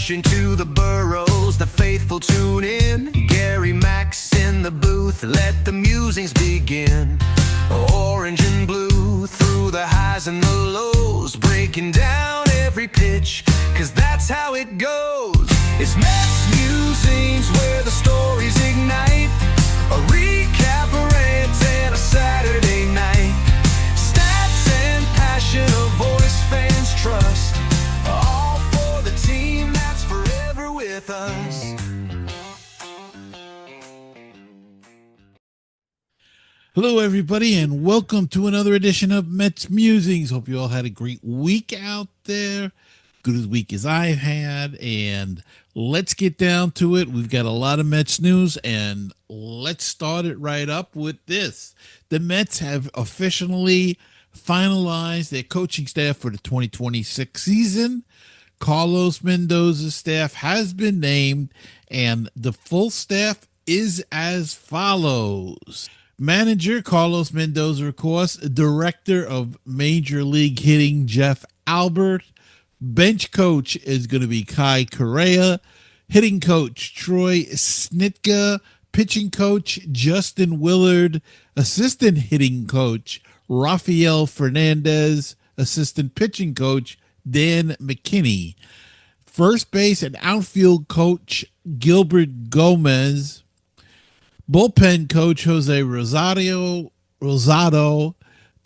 Into the boroughs, the faithful tune in. Gary Mack's in the booth, let the musings begin. Orange and blue, through the highs and the lows, breaking down every pitch, cause that's how it goes. It's MetsMusings, where the stories ignite. A recap, a rant, and a Saturday night. Stats and passion, a voice fans trust. All for the team that's forever with us. Hello, everybody, and welcome to another edition of MetsMusings. Hope you all had a great week out there. Good as week as I've had, and let's get down to it. We've got a lot of Mets news, and let's start it right up with this. The Mets have officially finalized their coaching staff for the 2026 season. Carlos Mendoza's staff has been named, and the full staff is as follows. Manager Carlos Mendoza, of course. Director of Major League Hitting Jeff Albert. Bench coach is going to be Kai Correa. Hitting coach Troy Snitka. Pitching coach Justin Willard. Assistant hitting coach Rafael Fernandez. Assistant pitching coach Dan McKinney. First base and outfield coach Gilbert Gomez. Bullpen coach Jose Rosado.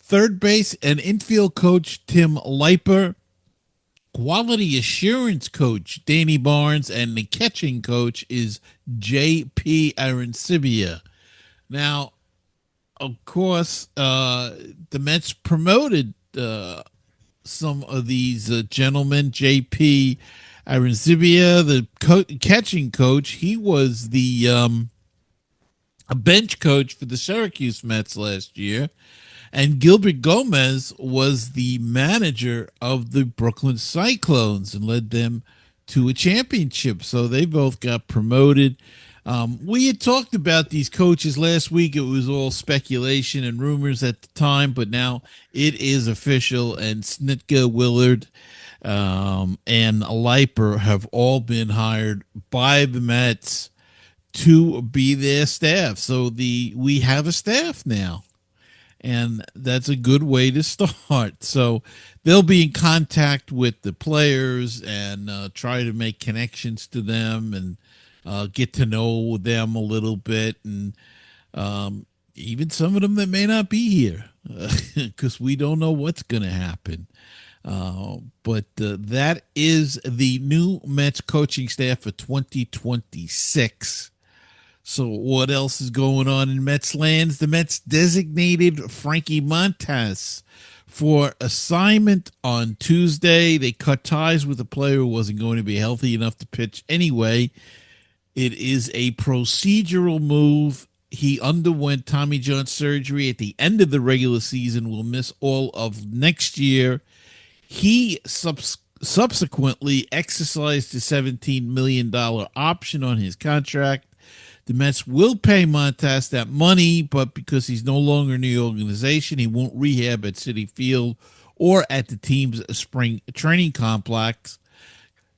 Third base and infield coach Tim Leiper. Quality assurance coach Danny Barnes, and the catching coach is J.P. Arancibia. Now, of course, the Mets promoted some of these gentlemen. J.P. Arancibia, the catching coach, he was the a bench coach for the Syracuse Mets last year, and Gilbert Gomez was the manager of the Brooklyn Cyclones and led them to a championship. So they both got promoted. We had talked about these coaches last week. It was all speculation and rumors at the time, but now it is official, and Snitka, Willard, and Leiper have all been hired by the Mets to be their staff. So we have a staff now, and that's a good way to start. So they'll be in contact with the players and try to make connections to them and get to know them a little bit, and even some of them that may not be here because we don't know what's going to happen. But that is the new Mets coaching staff for 2026. So what else is going on in Mets lands? The Mets designated Frankie Montas for assignment on Tuesday. They cut ties with a player who wasn't going to be healthy enough to pitch anyway. It is a procedural move. He underwent Tommy John surgery at the end of the regular season, will miss all of next year. He subsequently exercised the $17 million option on his contract. The Mets will pay Montas that money, but because he's no longer in the organization, he won't rehab at Citi Field or at the team's spring training complex.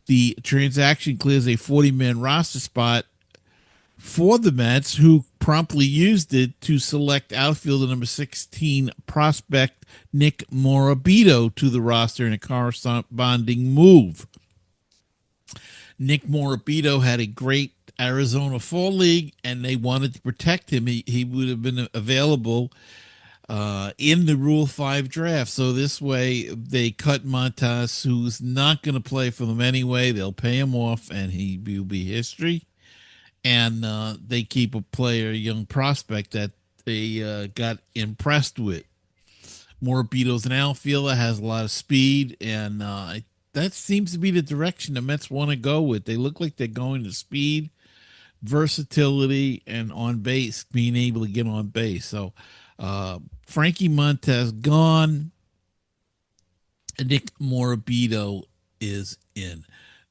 The transaction clears a 40-man roster spot for the Mets, who promptly used it to select outfielder number 16 prospect Nick Morabito to the roster in a corresponding move. Nick Morabito had a great Arizona Fall League, and they wanted to protect him. He would have been available in the Rule 5 draft. So this way they cut Montas, who's not going to play for them anyway. They'll pay him off, and he will be history. And they keep a player, a young prospect that they got impressed with. Morabito's an outfielder, has a lot of speed, and that seems to be the direction the Mets want to go with. They look like they're going to speed, versatility, and on base, being able to get on base. So Frankie Montas gone. Nick Morabito is in.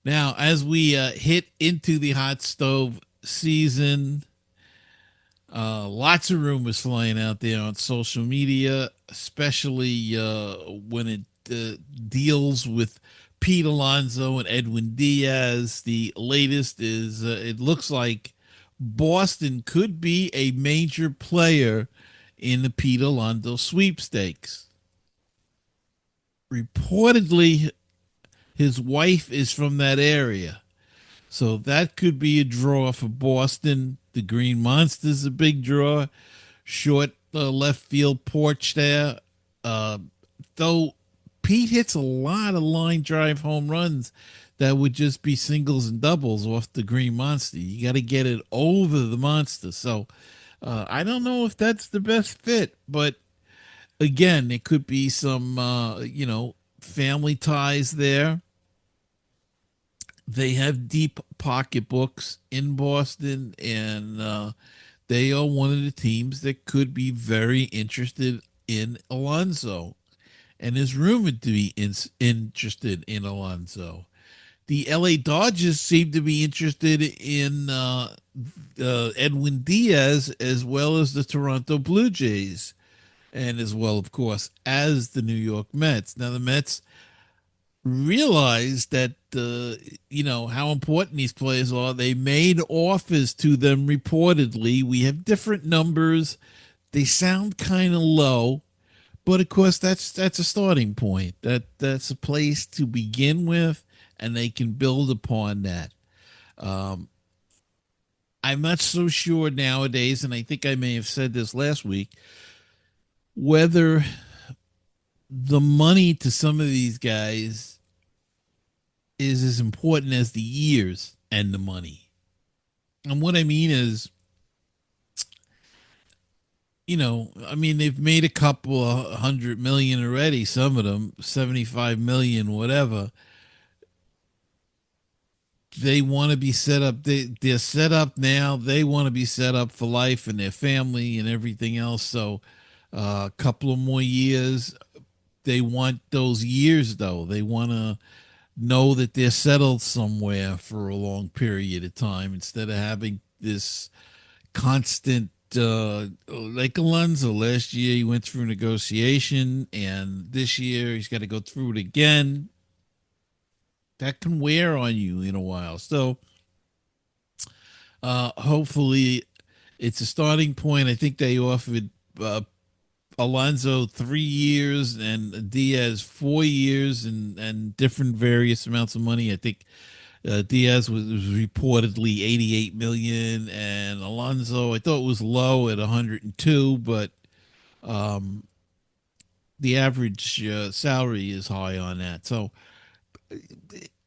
Now, as we hit into the hot stove season, Lots of rumors flying out there on social media, especially when it deals with Pete Alonso and Edwin Diaz. The latest is it looks like Boston could be a major player in the Pete Alonso sweepstakes. Reportedly, his wife is from that area. So that could be a draw for Boston. The Green Monster's a big draw. Short left field porch there. Uh, though Pete hits a lot of line drive home runs that would just be singles and doubles off the Green Monster. You got to get it over the Monster. So I don't know if that's the best fit, but again, it could be some, family ties there. They have deep pocketbooks in Boston, and they are one of the teams that could be very interested in Alonso and is rumored to be interested in Alonso. The LA Dodgers seem to be interested in Edwin Diaz, as well as the Toronto Blue Jays, and as well, of course, as the New York Mets. Now, the Mets realize that how important these players are. They made offers to them reportedly. We have different numbers. They sound kind of low, but of course that's a starting point. That's a place to begin with, and they can build upon that. I'm not so sure nowadays, and I think I may have said this last week, whether the money to some of these guys is as important as the years and the money. And what I mean is, they've made a couple of 100 million already, some of them 75 million, whatever. They want to be set up. They're set up now. They want to be set up for life and their family and everything else. So a couple of more years. They want those years, though. They want to know that they're settled somewhere for a long period of time instead of having this constant like Alonso. Last year he went through negotiation, and this year he's got to go through it again. That can wear on you in a while. So hopefully it's a starting point. I think they offered Alonso 3 years and Diaz 4 years, and different various amounts of money. I think Diaz was reportedly 88 million, and Alonso I thought was low at 102, but the average salary is high on that. So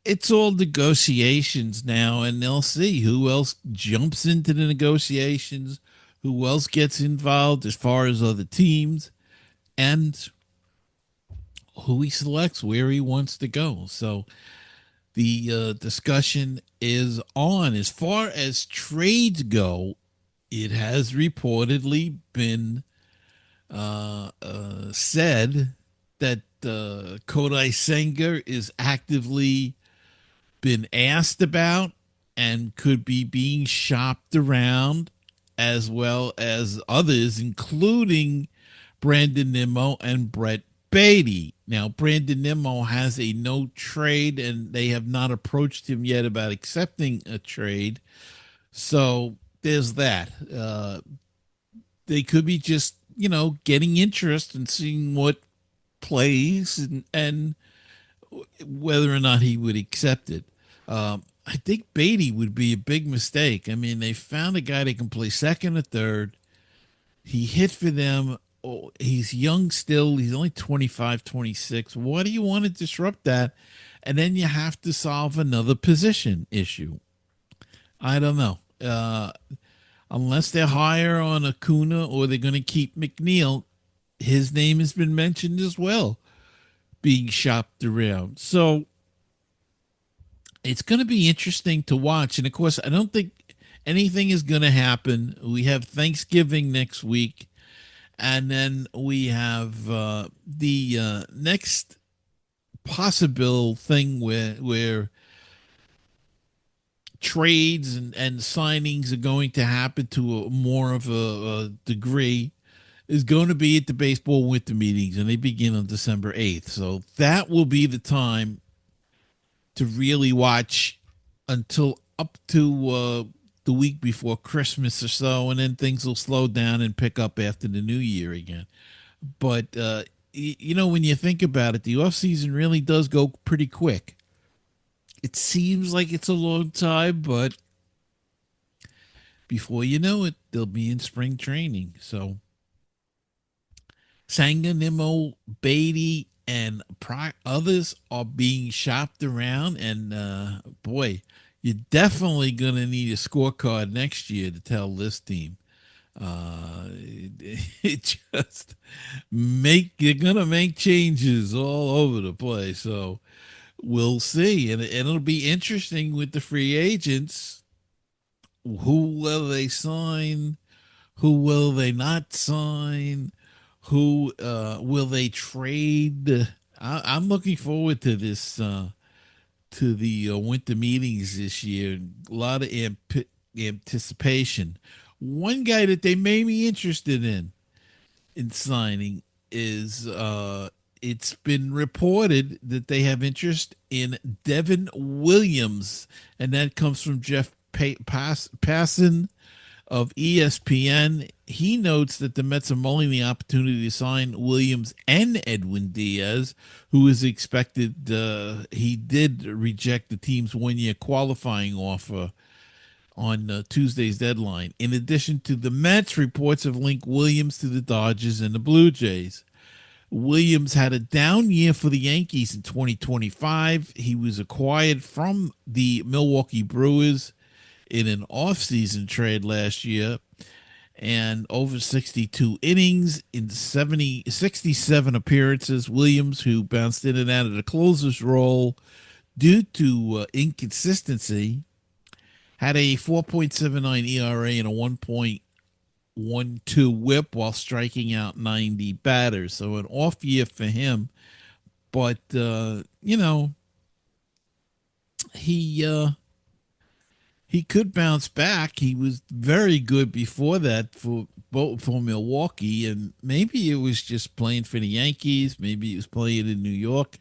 it's all negotiations now, and they'll see who else jumps into the negotiations, who else gets involved as far as other teams, and who he selects where he wants to go. So the discussion is on. As far as trades go, it has reportedly been said that Kodai Senga is actively been asked about and could be being shopped around, as well as others, including Brandon Nimmo and Brett Baty. Now, Brandon Nimmo has a no trade, and they have not approached him yet about accepting a trade. So there's that. They could be just, getting interest and seeing what plays, and whether or not he would accept it. I think Baty would be a big mistake. I mean, they found a guy that can play second or third. He hit for them. Oh, he's young still. He's only 25, 26. Why do you want to disrupt that? And then you have to solve another position issue. I don't know. Unless they're higher on Acuna or they're going to keep McNeil, his name has been mentioned as well, being shopped around. So it's going to be interesting to watch. And of course, I don't think anything is going to happen. We have Thanksgiving next week. And then we have the next possible thing where trades and signings are going to happen to a more of a degree is going to be at the baseball winter meetings, and they begin on December 8th. So that will be the time to really watch until up to the week before Christmas or so, and then things will slow down and pick up after the new year again. But when you think about it, the off season really does go pretty quick. It seems like it's a long time, but before you know it, they'll be in spring training. So Senga, Nimmo, Baty, and others are being shopped around. And boy, you're definitely going to need a scorecard next year to tell this team. It just you're going to make changes all over the place. So we'll see. And it'll be interesting with the free agents. Who will they sign? Who will they not sign? Who will they trade? I'm looking forward to this, to the winter meetings this year. A lot of anticipation. One guy that they may be interested in signing is it's been reported that they have interest in Devin Williams, and that comes from Jeff Passan of ESPN. He notes that the Mets are mulling the opportunity to sign Williams and Edwin Diaz, who is expected. He did reject the team's 1 year qualifying offer on Tuesday's deadline. In addition to the Mets, reports have linked Williams to the Dodgers and the Blue Jays. Williams had a down year for the Yankees in 2025. He was acquired from the Milwaukee Brewers in an offseason trade last year, and over 62 innings in 67 appearances. Williams, who bounced in and out of the closer's role due to inconsistency, had a 4.79 ERA and a 1.12 whip while striking out 90 batters. So an off year for him. But, he could bounce back. He was very good before that for Milwaukee, and maybe it was just playing for the Yankees. Maybe he was playing in New York,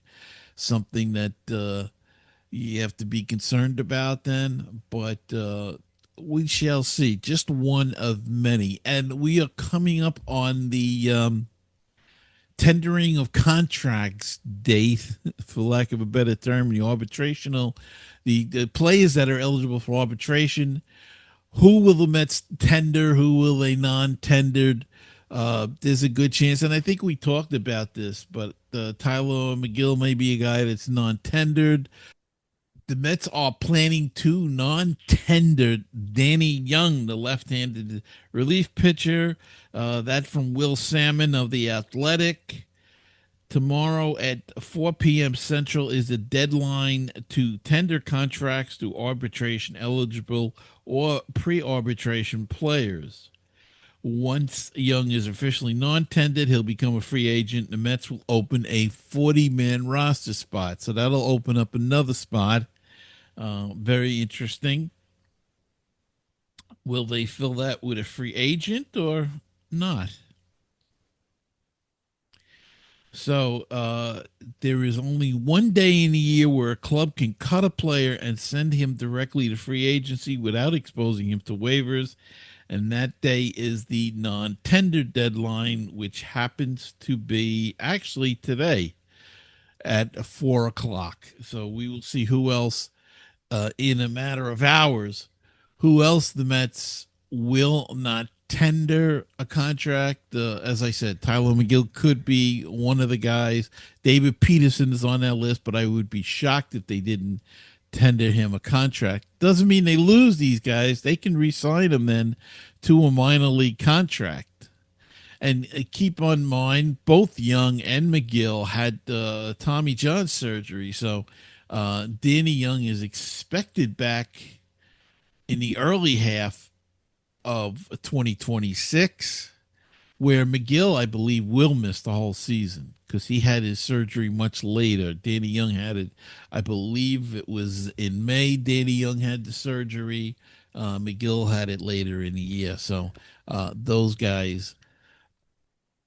something that you have to be concerned about then. But we shall see. Just one of many, and we are coming up on the tendering of contracts date, for lack of a better term, the players that are eligible for arbitration. Who will the Mets tender? Who will they non-tendered? There's a good chance, and I think we talked about this, but Tyler McGill may be a guy that's non-tendered. The Mets are planning to non-tender Danny Young, the left-handed relief pitcher. That from Will Salmon of The Athletic. Tomorrow at 4 p.m. Central is the deadline to tender contracts to arbitration eligible or pre-arbitration players. Once Young is officially non-tendered, he'll become a free agent. The Mets will open a 40-man roster spot. So that'll open up another spot. Very interesting. Will they fill that with a free agent or not? So there is only one day in the year where a club can cut a player and send him directly to free agency without exposing him to waivers. And that day is the non-tender deadline, which happens to be actually today at 4 o'clock. So we will see who else in a matter of hours, who else the Mets will not tender a contract. As I said, Tyler McGill could be one of the guys. David Peterson is on that list, but I would be shocked if they didn't tender him a contract. Doesn't mean they lose these guys. They can re-sign them then to a minor league contract. And keep in mind, both Young and McGill had Tommy John surgery. So Danny Young is expected back in the early half of 2026. where McGill, I believe, will miss the whole season because he had his surgery much later. Danny Young had it, I believe it was in May. Danny Young had the surgery. McGill had it later in the year. So those guys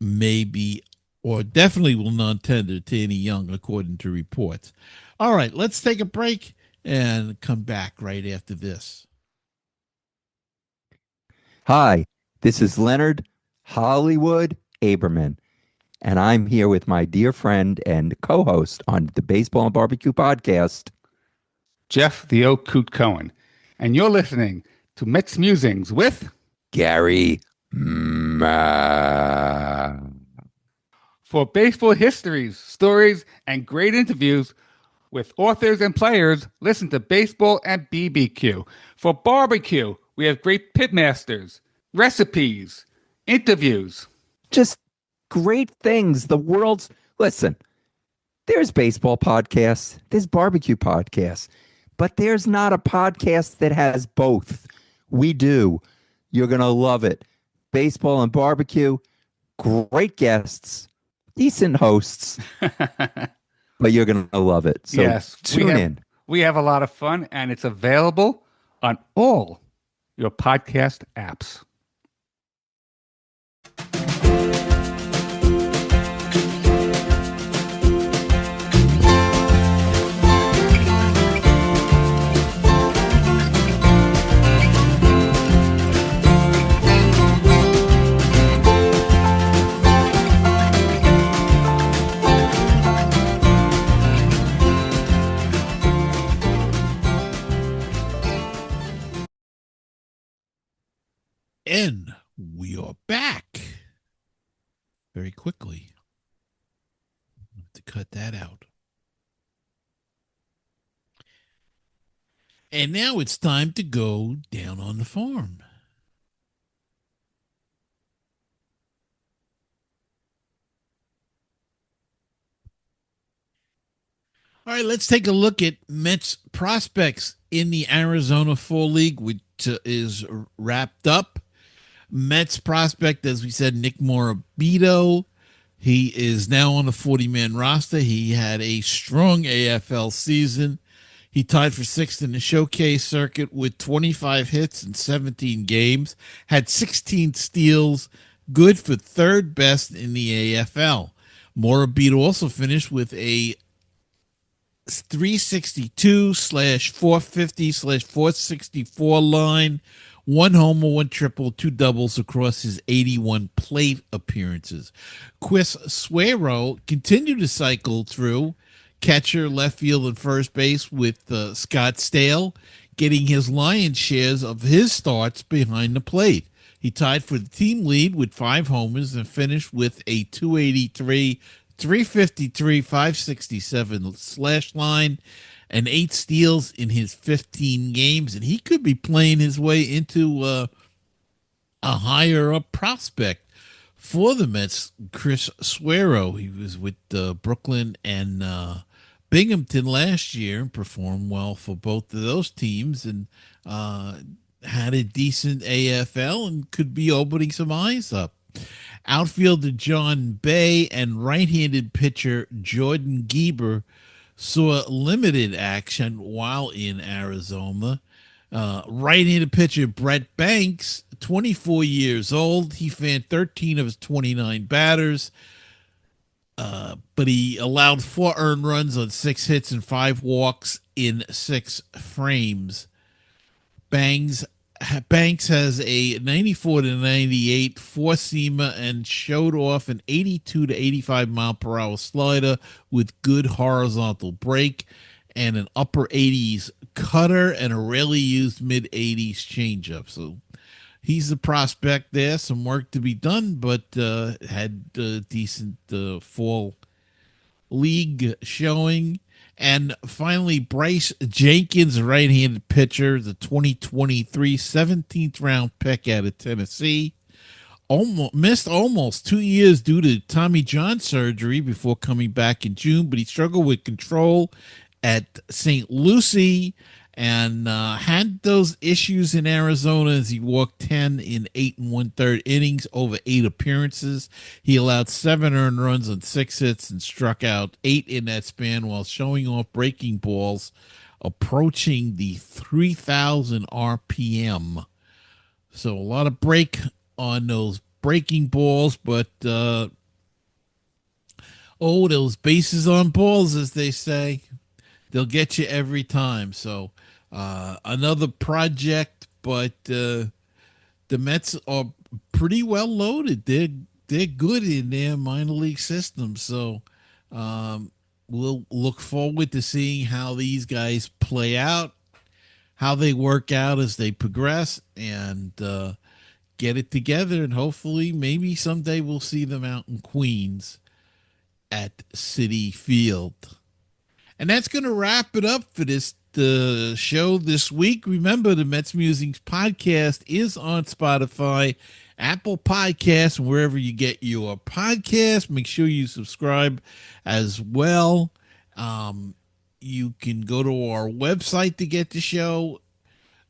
maybe or definitely will not tender Danny Young, according to reports. All right, let's take a break and come back right after this. Hi, this is Leonard Hollywood Aberman, and I'm here with my dear friend and co-host on the Baseball and Barbecue podcast, Jeff the Oak Coot Cohen, and you're listening to Mets Musings with Gary Mack. for baseball histories, stories, and great interviews with authors and players. Listen to Baseball and BBQ. For barbecue, we have great pitmasters, recipes, interviews. Just great things. The world's listen. There's baseball podcasts, there's barbecue podcasts, but there's not a podcast that has both. We do. You're gonna love it. Baseball and barbecue, great guests, decent hosts, but you're gonna love it. So Yes, tune in. We have a lot of fun, and it's available on all your podcast apps. And we are back very quickly. I have to cut that out. And now it's time to go down on the farm. All right, let's take a look at Mets prospects in the Arizona Fall League, which is wrapped up. Mets prospect, as we said, Nick Morabito. He is now on the 40-man roster. He had a strong AFL season. He tied for sixth in the showcase circuit with 25 hits in 17 games, had 16 steals, good for third best in the AFL. Morabito also finished with a 362/450/464 line, one homer, one triple, two doubles across his 81 plate appearances. Chris Suero continued to cycle through catcher, left field, and first base with Scott Stale, getting his lion's shares of his starts behind the plate. He tied for the team lead with 5 homers and finished with a 283, 353, 567 slash line and 8 steals in his 15 games. And he could be playing his way into a higher up prospect for the Mets. Chris Suero, he was with Brooklyn and Binghamton last year and performed well for both of those teams and had a decent AFL and could be opening some eyes up. Outfielder John Bay and right-handed pitcher Jordan Gieber saw limited action while in Arizona. Right-handed pitcher Brett Banks, 24 years old. He fanned 13 of his 29 batters, but he allowed 4 earned runs on 6 hits and 5 walks in 6 frames. Banks has a 94-98 four-seamer and showed off an 82 to 85 mile per hour slider with good horizontal break and an upper 80s cutter and a rarely used mid 80s changeup. So he's a prospect there. Some work to be done, but had a decent fall league showing. And finally, Bryce Jenkins, right-handed pitcher, the 2023 17th round pick out of Tennessee. Missed almost 2 years due to Tommy John surgery before coming back in June, but he struggled with control at St. Lucie and had those issues in Arizona as he walked 10 in 8 1/3 innings over 8 appearances. He allowed 7 earned runs on 6 hits and struck out 8 in that span while showing off breaking balls approaching the 3,000 RPM. So a lot of break on those breaking balls, but those bases on balls, as they say, they'll get you every time. So another project, but the Mets are pretty well loaded. They're good in their minor league system. So we'll look forward to seeing how these guys play out, how they work out as they progress, and get it together. And hopefully, maybe someday we'll see them out in Queens at Citi Field. And that's going to wrap it up for this show this week. Remember, the Mets Musings podcast is on Spotify, Apple Podcasts, and wherever you get your podcast. Make sure you subscribe as well. You can go to our website to get the show.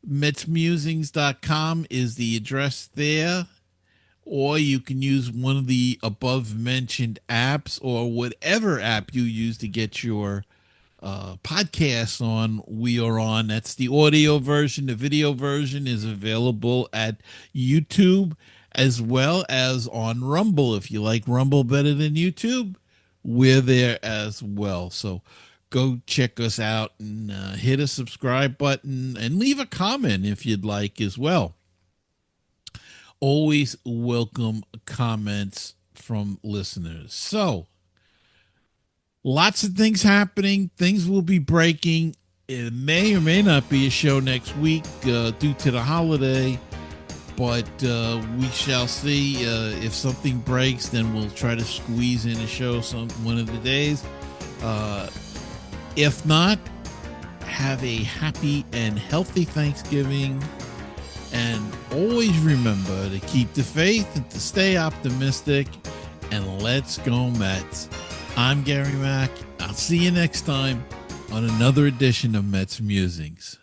MetsMusings.com is the address there. Or you can use one of the above mentioned apps, or whatever app you use to get your podcasts on. We are on. That's the audio version. The video version is available at YouTube as well as on Rumble. If you like Rumble better than YouTube, we're there as well. So go check us out and hit a subscribe button and leave a comment if you'd like as well. Always welcome comments from listeners. So, lots of things happening. Things will be breaking. It may or may not be a show next week due to the holiday, but we shall see. If something breaks, then we'll try to squeeze in a show one of the days. If not, have a happy and healthy Thanksgiving. And always remember to keep the faith and to stay optimistic. And let's go Mets. I'm Gary Mack. I'll see you next time on another edition of Mets Musings.